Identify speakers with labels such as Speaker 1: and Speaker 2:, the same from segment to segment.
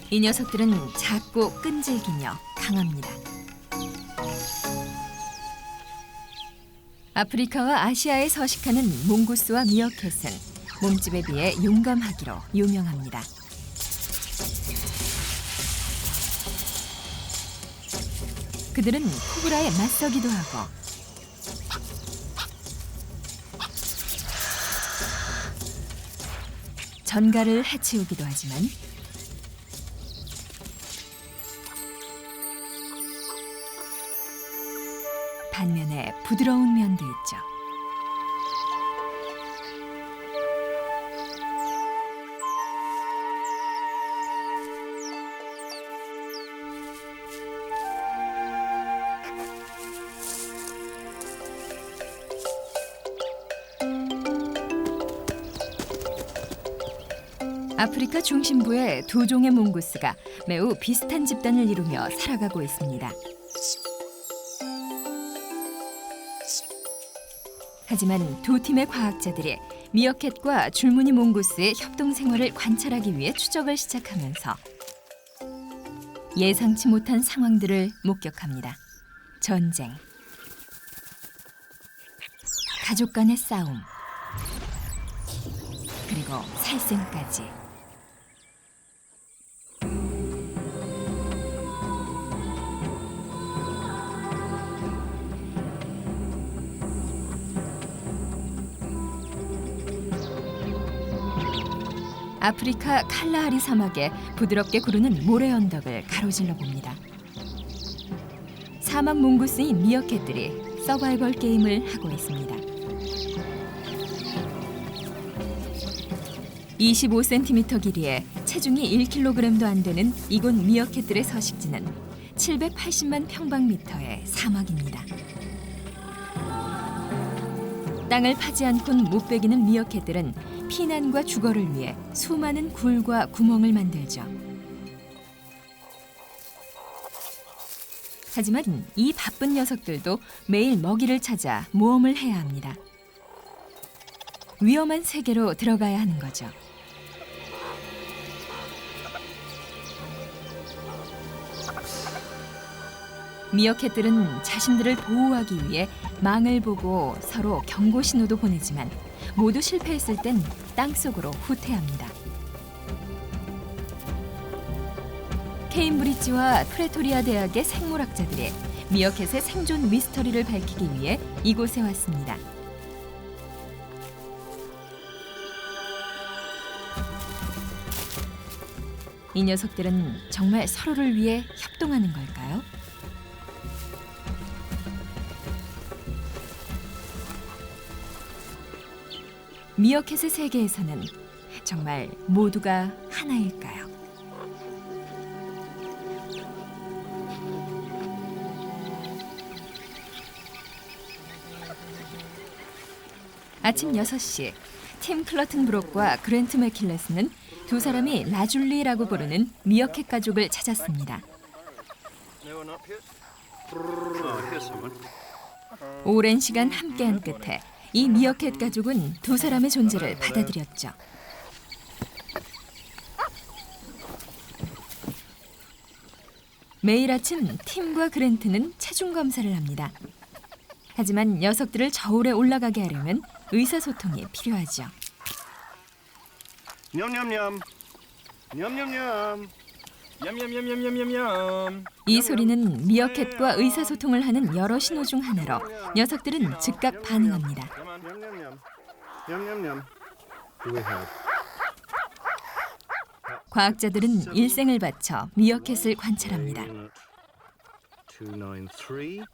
Speaker 1: 이 녀석들은 작고 끈질기며 강합니다. 아프리카와 아시아에 서식하는 몽고스와 미어캣은 몸집에 비해 용감하기로 유명합니다. 그들은 코브라에 맞서기도 하고 전갈을 해치우기도 하지만 반면에 부드러운 면도 있죠. 아프리카 중심부의 두 종의 몽고스가 매우 비슷한 집단을 이루며 살아가고 있습니다. 하지만 두 팀의 과학자들이 미어캣과 줄무늬 몽고스의 협동 생활을 관찰하기 위해 추적을 시작하면서 예상치 못한 상황들을 목격합니다. 전쟁, 가족 간의 싸움, 그리고 살생까지. 아프리카 칼라하리 사막에 부드럽게 구르는 모래 언덕을 가로질러 봅니다. 사막 몽고스인 미어캣들이 서바이벌 게임을 하고 있습니다. 25cm 길이에 체중이 1kg도 안 되는 이곳 미어캣들의 서식지는 780만 평방미터의 사막입니다. 땅을 파지 않곤 못 베기는 미어캣들은 피난과 주거를 위해 수많은 굴과 구멍을 만들죠. 하지만 이 바쁜 녀석들도 매일 먹이를 찾아 모험을 해야 합니다. 위험한 세계로 들어가야 하는 거죠. 미어캣들은 자신들을 보호하기 위해 망을 보고 서로 경고 신호도 보내지만 모두 실패했을 땐 땅속으로 후퇴합니다. 케임브리지와 프레토리아 대학의 생물학자들이 미어캣의 생존 미스터리를 밝히기 위해 이곳에 왔습니다. 이 녀석들은 정말 서로를 위해 협동하는 걸까요? 미어캣의 세계에서는 정말 모두가 하나일까요? 아침 6시, 팀 클러튼브록과 그랜트 맥킬레스는 두 사람이 라줄리라고 부르는 미어캣 가족을 찾았습니다. 오랜 시간 함께한 끝에 이 미어캣 가족은 두 사람의 존재를 받아들였죠. 매일 아침 팀과 그랜트는 체중 검사를 합니다. 하지만 녀석들을 저울에 올라가게 하려면 의사소통이 필요하죠.
Speaker 2: 냠냠냠. 냠냠냠. 냠냠냠냠냠냠.
Speaker 1: 이 소리는 미어캣과 의사소통을 하는 여러 신호 중 하나로 녀석들은 즉각 반응합니다.
Speaker 2: 냠냠냠. 냠냠냠. Do we have?
Speaker 1: 과학자들은 일생을 바쳐 미어캣을 관찰합니다.
Speaker 2: 293.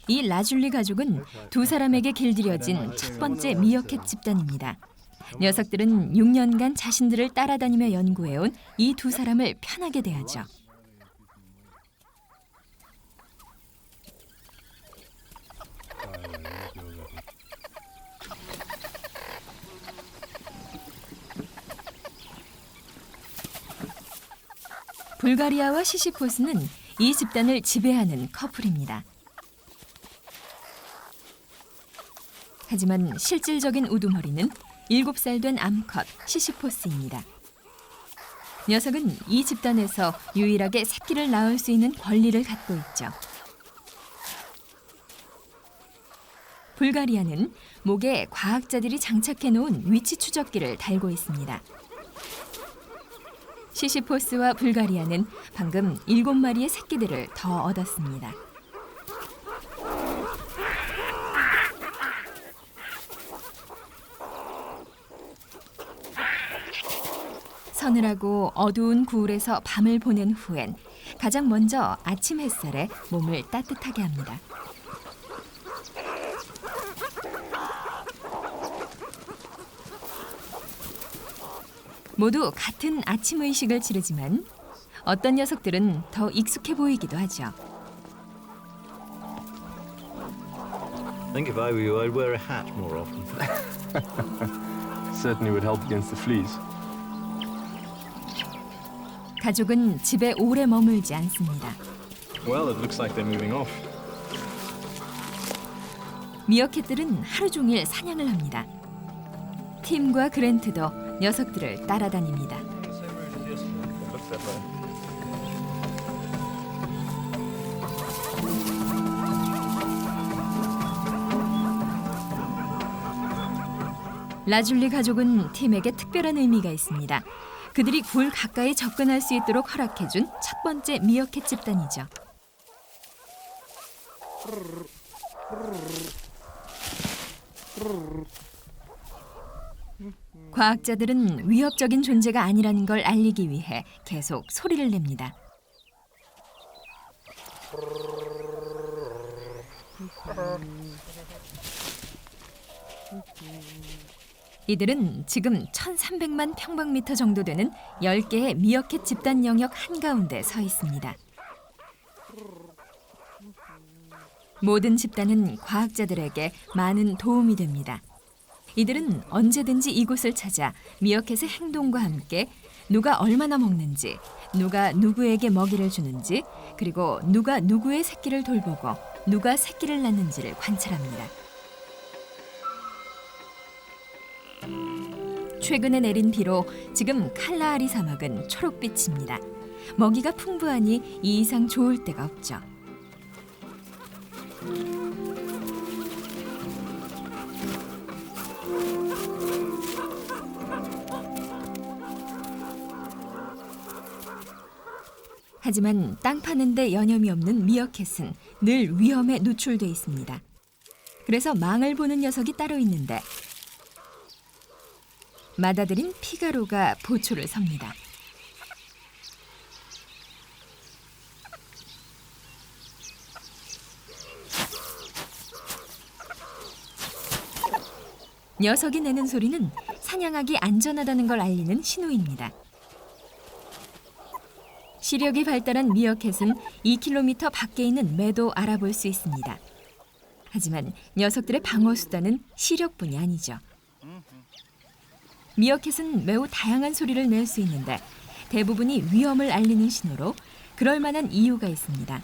Speaker 1: 이 라줄리 가족은 두 사람에게 길들여진 첫 번째 미어캣 집단입니다. 녀석들은 6년간 자신들을 따라다니며 연구해온 이 두 사람을 편하게 대하죠. 불가리아와 시시포스는 이 집단을 지배하는 커플입니다. 하지만 실질적인 우두머리는 7살 된 암컷 시시포스입니다. 녀석은 이 집단에서 유일하게 새끼를 낳을 수 있는 권리를 갖고 있죠. 불가리아는 목에 과학자들이 장착해 놓은 위치 추적기를 달고 있습니다. 시시포스와 불가리아는 방금 7마리의 새끼들을 더 얻었습니다. 서늘하고 어두운 구울에서 밤을 보낸 후엔 가장 먼저 아침 햇살에 몸을 따뜻하게 합니다. 모두 같은 아침 의식을 치르지만 어떤 녀석들은 더 익숙해 보이기도 하죠.
Speaker 3: I think if I were you, I'd wear a hat more often.
Speaker 4: Certainly would help against the fleas.
Speaker 1: 가족은 집에 오래 머물지 않습니다.
Speaker 4: Well, it looks like they're moving off.
Speaker 1: 미어캣들은 하루 종일 사냥을 합니다. 팀과 그랜트도 녀석들을 따라다닙니다.
Speaker 4: Looks that way.
Speaker 1: 라줄리 가족은 팀에게 특별한 의미가 있습니다. 그들이 굴 가까이 접근할 수 있도록 허락해준 첫 번째 미어캣 집단이죠. 과학자들은 위협적인 존재가 아니라는 걸 알리기 위해 계속 소리를 냅니다. 이들은 지금 1,300만 평방미터 정도 되는 10개의 미어캣 집단 영역 한가운데 서 있습니다. 모든 집단은 과학자들에게 많은 도움이 됩니다. 이들은 언제든지 이곳을 찾아 미어캣의 행동과 함께 누가 얼마나 먹는지, 누가 누구에게 먹이를 주는지, 그리고 누가 누구의 새끼를 돌보고 누가 새끼를 낳는지를 관찰합니다. 최근에 내린 비로 지금 칼라하리 사막은 초록빛입니다. 먹이가 풍부하니 이 이상 좋을 때가 없죠. 하지만 땅 파는데 여념이 없는 미어캣은 늘 위험에 노출돼 있습니다. 그래서 망을 보는 녀석이 따로 있는데 맏아들인 피가로가 보초를 섭니다. 녀석이 내는 소리는 사냥하기 안전하다는 걸 알리는 신호입니다. 시력이 발달한 미어캣은 2km 밖에 있는 매도 알아볼 수 있습니다. 하지만 녀석들의 방어 수단은 시력뿐이 아니죠. 미어캣은 매우 다양한 소리를 낼 수 있는데 대부분이 위험을 알리는 신호로 그럴 만한 이유가 있습니다.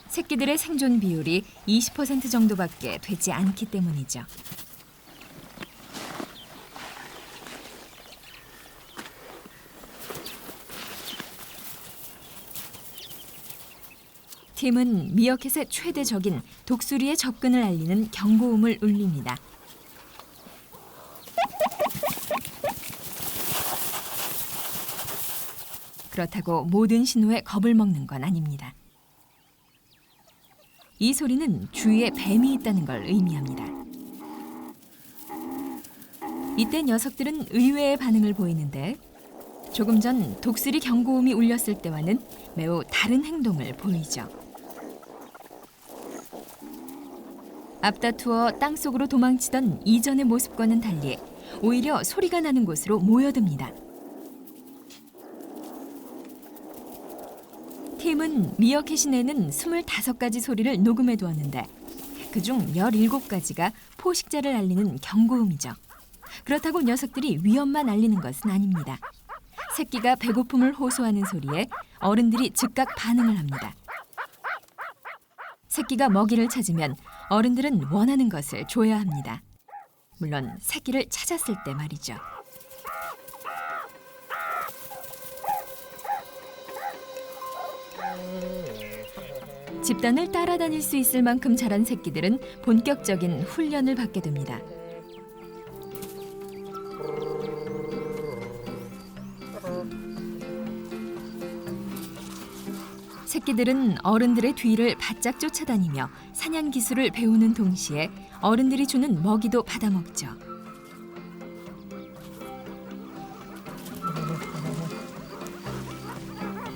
Speaker 1: 새끼들의 생존 비율이 20% 정도밖에 되지 않기 때문이죠. 팀은 미어캣의 최대 적인 독수리의 접근을 알리는 경고음을 울립니다. 그렇다고 모든 신호에 겁을 먹는 건 아닙니다. 이 소리는 주위에 뱀이 있다는 걸 의미합니다. 이때 녀석들은 의외의 반응을 보이는데 조금 전 독수리 경고음이 울렸을 때와는 매우 다른 행동을 보이죠. 앞다투어 땅속으로 도망치던 이전의 모습과는 달리 오히려 소리가 나는 곳으로 모여듭니다. 팀은 미어캣이 내는 25가지 소리를 녹음해 두었는데 그중 17가지가 포식자를 알리는 경고음이죠. 그렇다고 녀석들이 위험만 알리는 것은 아닙니다. 새끼가 배고픔을 호소하는 소리에 어른들이 즉각 반응을 합니다. 새끼가 먹이를 찾으면 어른들은 원하는 것을 줘야 합니다. 물론 새끼를 찾았을 때 말이죠. 집단을 따라다닐 수 있을 만큼 자란 새끼들은 본격적인 훈련을 받게 됩니다. 새끼들은 어른들의 뒤를 바짝 쫓아다니며 사냥 기술을 배우는 동시에 어른들이 주는 먹이도 받아먹죠.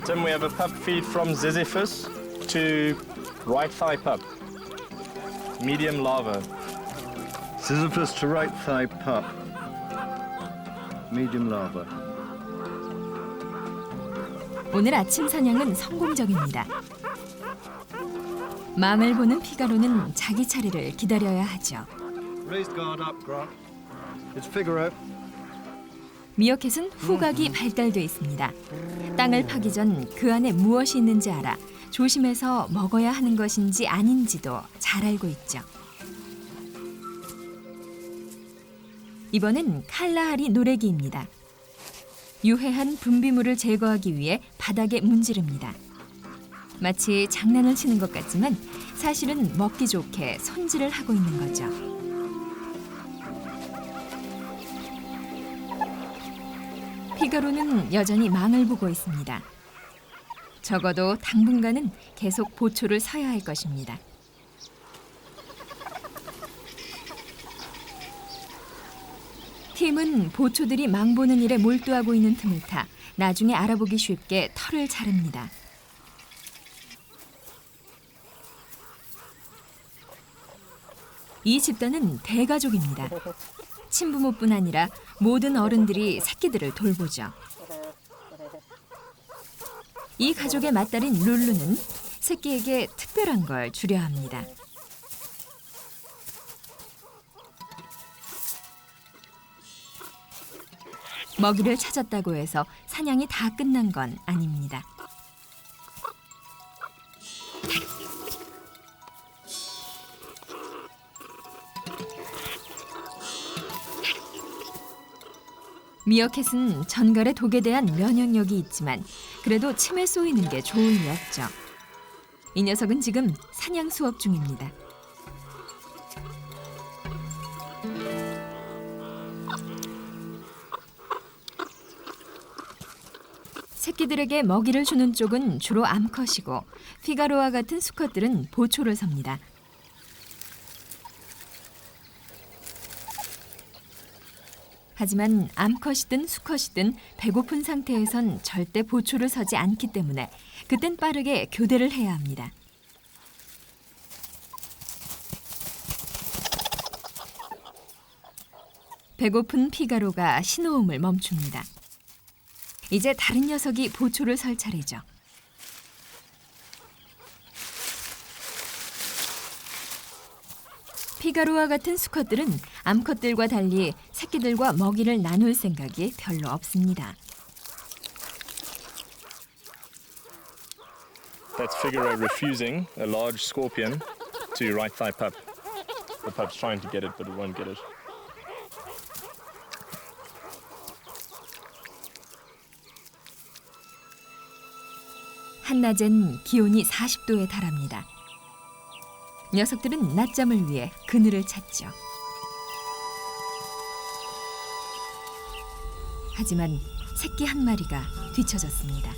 Speaker 4: Then we have a pup feed from Sisyphus to right thigh pup. Medium larva.
Speaker 2: Sisyphus to right thigh pup. Medium larva.
Speaker 1: 오늘 아침 사냥은 성공적입니다. 망을 보는 피가로는 자기 차례를 기다려야 하죠.
Speaker 2: Raised guard up, Grant. It's Figaro.
Speaker 1: 미어캣은 후각이 발달돼 있습니다. 땅을 파기 전 그 안에 무엇이 있는지 알아 조심해서 먹어야 하는 것인지 아닌지도 잘 알고 있죠. 이번엔 칼라하리 노래기입니다. 유해한 분비물을 제거하기 위해 바닥에 문지릅니다. 마치 장난을 치는 것 같지만 사실은 먹기 좋게 손질을 하고 있는 거죠. 피가로는 여전히 망을 보고 있습니다. 적어도 당분간은 계속 보초를 서야 할 것입니다. 팀은 보초들이 망 보는 일에 몰두하고 있는 틈을 타 나중에 알아보기 쉽게 털을 자릅니다. 이 집단은 대가족입니다. 친부모뿐 아니라 모든 어른들이 새끼들을 돌보죠. 이 가족의 맏딸인 룰루는 새끼에게 특별한 걸 주려 합니다. 먹이를 찾았다고 해서 사냥이 다 끝난 건 아닙니다. 미어캣은 전갈의 독에 대한 면역력이 있지만 그래도 침에 쏘이는 게 좋을 리 없죠. 이 녀석은 지금 사냥 수업 중입니다. 새끼들에게 먹이를 주는 쪽은 주로 암컷이고 피가로와 같은 수컷들은 보초를 섭니다. 하지만 암컷이든 수컷이든 배고픈 상태에선 절대 보초를 서지 않기 때문에 그땐 빠르게 교대를 해야 합니다. 배고픈 피가로가 신호음을 멈춥니다. 이제 다른 녀석이 보초를 설 차례죠. 피가로와 같은 수컷들은 암컷들과 달리 새끼들과 먹이를 나눌 생각이 별로 없습니다.
Speaker 4: That's Figaro refusing a large scorpion to right thigh pup. The pup's trying to get it, but it won't get it.
Speaker 1: 한낮엔 기온이 40도에 달합니다. 녀석들은 낮잠을 위해 그늘을 찾죠. 하지만 새끼 한 마리가 뒤처졌습니다.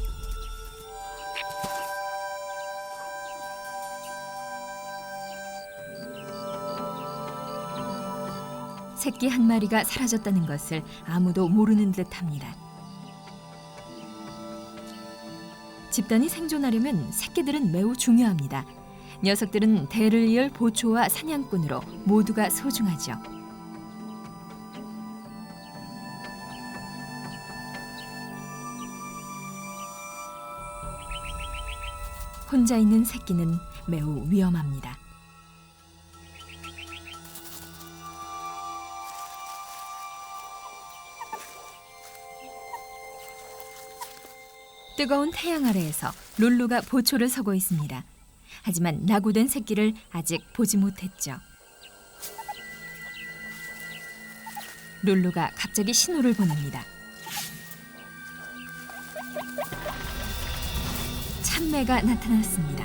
Speaker 1: 새끼 한 마리가 사라졌다는 것을 아무도 모르는 듯합니다. 집단이 생존하려면 새끼들은 매우 중요합니다. 녀석들은 대를 이을 보초와 사냥꾼으로 모두가 소중하죠. 혼자 있는 새끼는 매우 위험합니다. 뜨거운 태양 아래에서 룰루가 보초를 서고 있습니다. 하지만 낙오된 새끼를 아직 보지 못했죠. 룰루가 갑자기 신호를 보냅니다. 참매가 나타났습니다.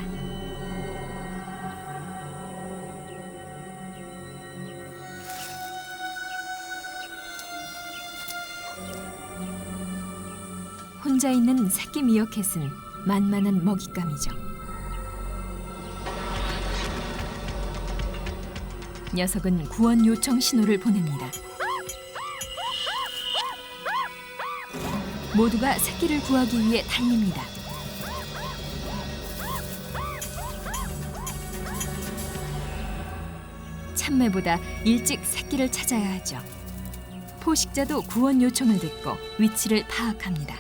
Speaker 1: 혼자 있는 새끼 미어캣은 만만한 먹잇감이죠. 녀석은 구원 요청 신호를 보냅니다. 모두가 새끼를 구하기 위해 달립니다. 참매보다 일찍 새끼를 찾아야 하죠. 포식자도 구원 요청을 듣고 위치를 파악합니다.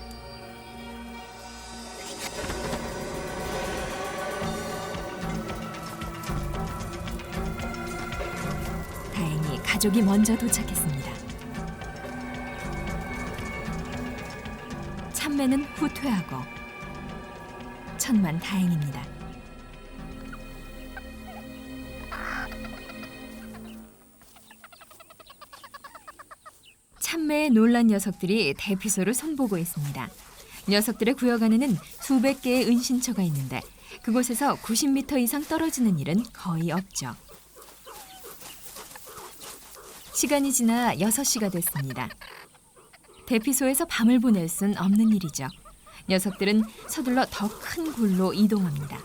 Speaker 1: 다행히 가족이 먼저 도착했습니다. 참매는 후퇴하고 천만 다행입니다. 참매의 놀란 녀석들이 대피소를 손보고 있습니다. 녀석들의 구역 안에는 수백 개의 은신처가 있는데 그곳에서 90m 이상 떨어지는 일은 거의 없죠. 시간이 지나 6시가 됐습니다. 대피소에서 밤을 보낼 순 없는 일이죠. 녀석들은 서둘러 더 큰 굴로 이동합니다.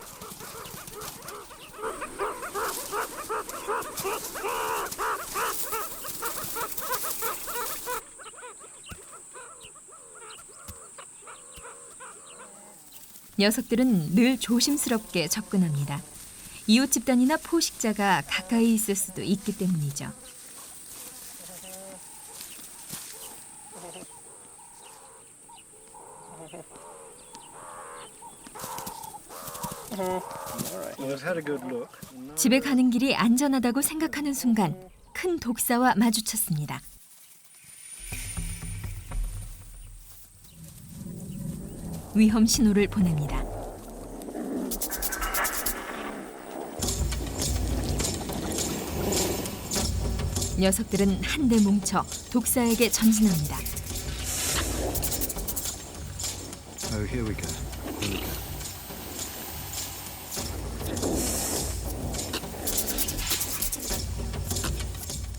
Speaker 1: 녀석들은 늘 조심스럽게 접근합니다. 이웃 집단이나 포식자가 가까이 있을 수도 있기 때문이죠.
Speaker 2: We've had a good look.
Speaker 1: 집에 가는 길이 안전하다고 생각하는 순간 큰 독사와 마주쳤습니다. 위험 신호를 보냅니다. 녀석들은 한데 뭉쳐 독사에게 전진합니다.
Speaker 3: Oh, here we go. Here we go.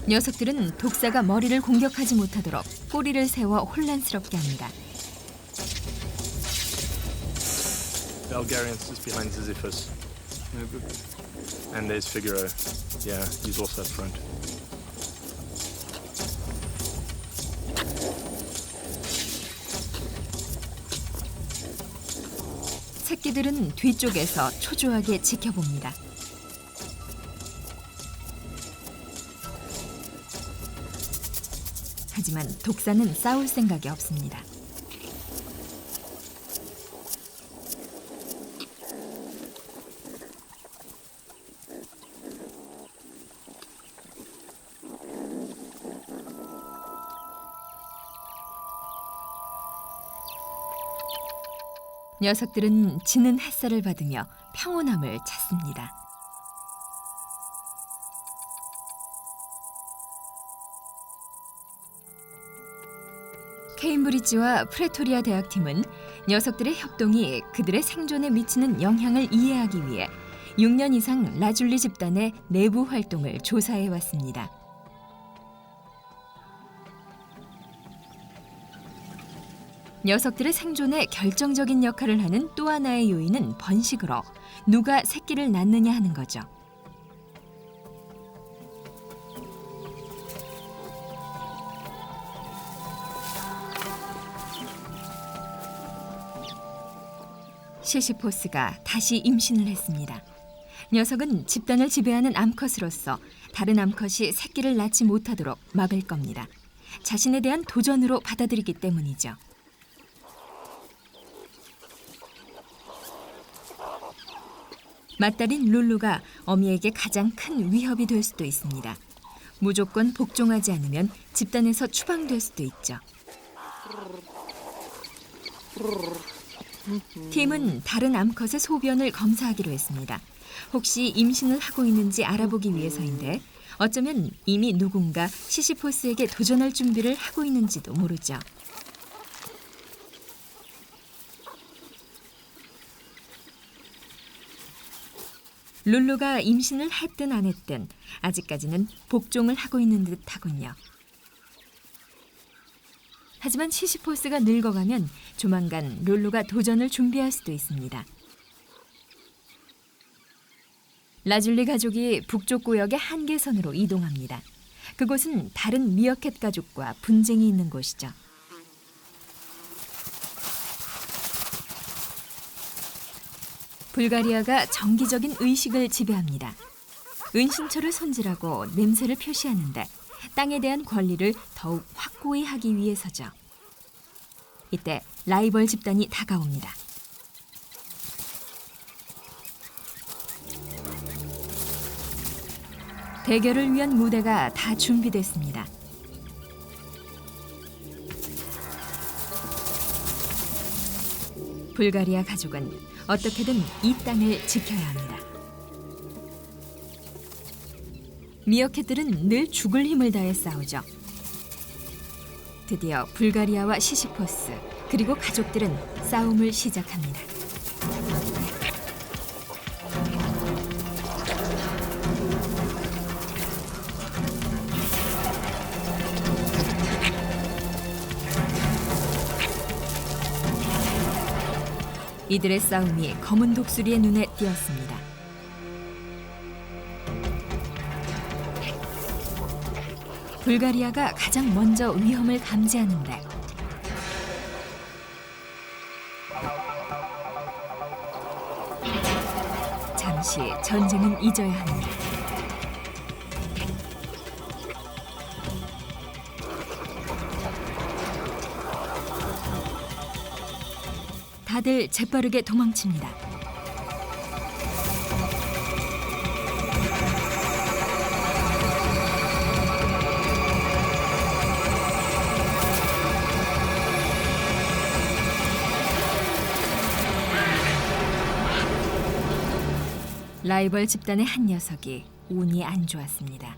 Speaker 1: 녀석들은 독사가 머리를 공격하지 못하도록 꼬리를 세워 혼란스럽게 합니다.
Speaker 4: Belgarians is behind Sisyphus. And there's Figaro. Yeah, he's also up front.
Speaker 1: 새끼들은 뒤쪽에서 초조하게 지켜봅니다. 하지만 독사는 싸울 생각이 없습니다. 녀석들은 지는 햇살을 받으며 평온함을 찾습니다. 케임브리지와 프레토리아 대학팀은 녀석들의 협동이 그들의 생존에 미치는 영향을 이해하기 위해 6년 이상 라줄리 집단의 내부 활동을 조사해 왔습니다. 녀석들의 생존에 결정적인 역할을 하는 또 하나의 요인은 번식으로 누가 새끼를 낳느냐 하는 거죠. 시시포스가 다시 임신을 했습니다. 녀석은 집단을 지배하는 암컷으로서 다른 암컷이 새끼를 낳지 못하도록 막을 겁니다. 자신에 대한 도전으로 받아들이기 때문이죠. 맏딸인 룰루가 어미에게 가장 큰 위협이 될 수도 있습니다. 무조건 복종하지 않으면 집단에서 추방될 수도 있죠. 팀은 다른 암컷의 소변을 검사하기로 했습니다. 혹시 임신을 하고 있는지 알아보기 위해서인데 어쩌면 이미 누군가 시시포스에게 도전할 준비를 하고 있는지도 모르죠. 룰루가 임신을 했든 안 했든 아직까지는 복종을 하고 있는 듯하군요. 하지만 시시포스가 늙어가면 조만간 룰루가 도전을 준비할 수도 있습니다. 라줄리 가족이 북쪽 구역의 한계선으로 이동합니다. 그곳은 다른 미어캣 가족과 분쟁이 있는 곳이죠. 불가리아가 정기적인 의식을 지배합니다. 은신처를 손질하고 냄새를 표시하는데 땅에 대한 권리를 더욱 확고히 하기 위해서죠. 이때 라이벌 집단이 다가옵니다. 대결을 위한 무대가 다 준비됐습니다. 불가리아 가족은 어떻게든 이 땅을 지켜야 합니다. 미어캣들은 늘 죽을 힘을 다해 싸우죠. 드디어 불가리아와 시시포스 그리고 가족들은 싸움을 시작합니다. 이들의 싸움이 검은 독수리의 눈에 띄었습니다. 불가리아가 가장 먼저 위험을 감지하는데 잠시 전쟁은 잊어야 합니다. 다들 재빠르게 도망칩니다. 라이벌 집단의 한 녀석이 운이 안 좋았습니다.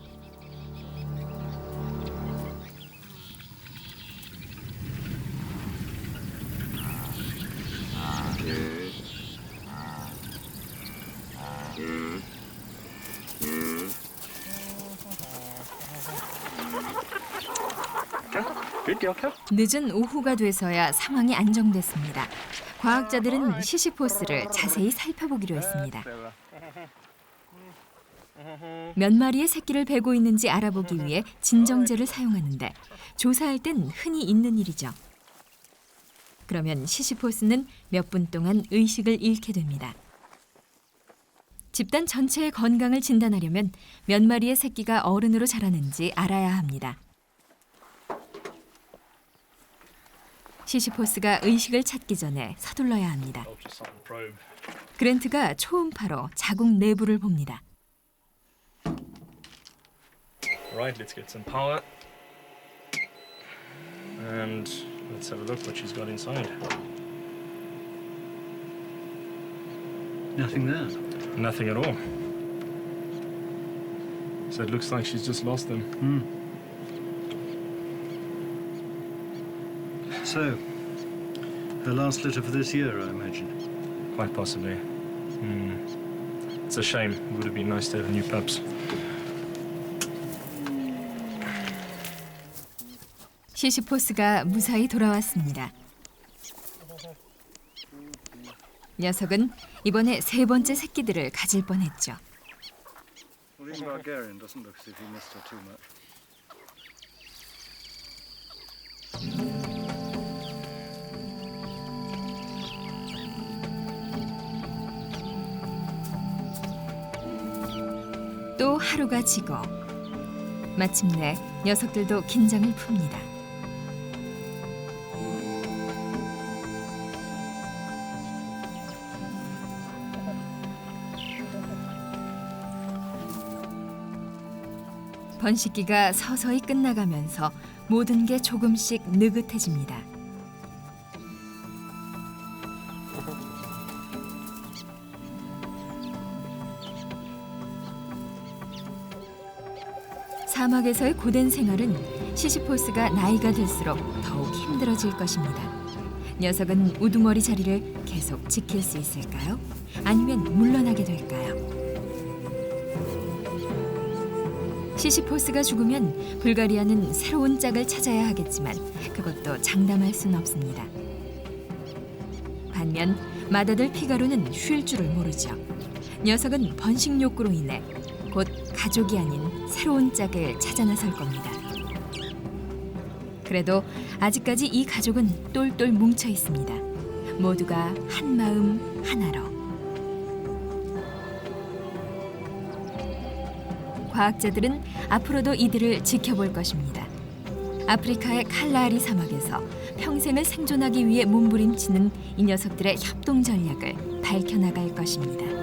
Speaker 1: 늦은 오후가 돼서야 상황이 안정됐습니다. 과학자들은 시시포스를 자세히 살펴보기로 했습니다. 몇 마리의 새끼를 베고 있는지 알아보기 위해 진정제를 사용하는데 조사할 땐 흔히 있는 일이죠. 그러면 시시포스는 몇 분 동안 의식을 잃게 됩니다. 집단 전체의 건강을 진단하려면 몇 마리의 새끼가 어른으로 자라는지 알아야 합니다. 시시포스가 의식을 찾기 전에 서둘러야 합니다. 그랜트가 초음파로 자궁 내부를 봅니다.
Speaker 4: Right, let's get some power. And let's have a look what she's got inside.
Speaker 2: Nothing there.
Speaker 4: Nothing at all. So it looks like she's just lost them.
Speaker 2: So, her last litter for this year, I imagine.
Speaker 4: Quite possibly. It's a shame. It would have been nice to have new pups.
Speaker 1: 시시포스가 무사히 돌아왔습니다. 녀석은 이번에 세 번째 새끼들을 가질 뻔했죠.
Speaker 2: Well, even Bulgarian doesn't look as if he missed her too much.
Speaker 1: 또 하루가 지고 마침내 녀석들도 긴장을 풉니다. 번식기가 서서히 끝나가면서 모든 게 조금씩 느긋해집니다. 사막에서의 고된 생활은 시시포스가 나이가 들수록 더욱 힘들어질 것입니다. 녀석은 우두머리 자리를 계속 지킬 수 있을까요? 아니면 물러나게 될까요? 시시포스가 죽으면 불가리아는 새로운 짝을 찾아야 하겠지만 그것도 장담할 순 없습니다. 반면 맏아들 피가로는 쉴 줄을 모르죠. 녀석은 번식 욕구로 인해 곧 가족이 아닌 새로운 짝을 찾아 나설 겁니다. 그래도 아직까지 이 가족은 똘똘 뭉쳐 있습니다. 모두가 한 마음 하나로. 과학자들은 앞으로도 이들을 지켜볼 것입니다. 아프리카의 칼라하리 사막에서 평생을 생존하기 위해 몸부림치는 이 녀석들의 협동 전략을 밝혀나갈 것입니다.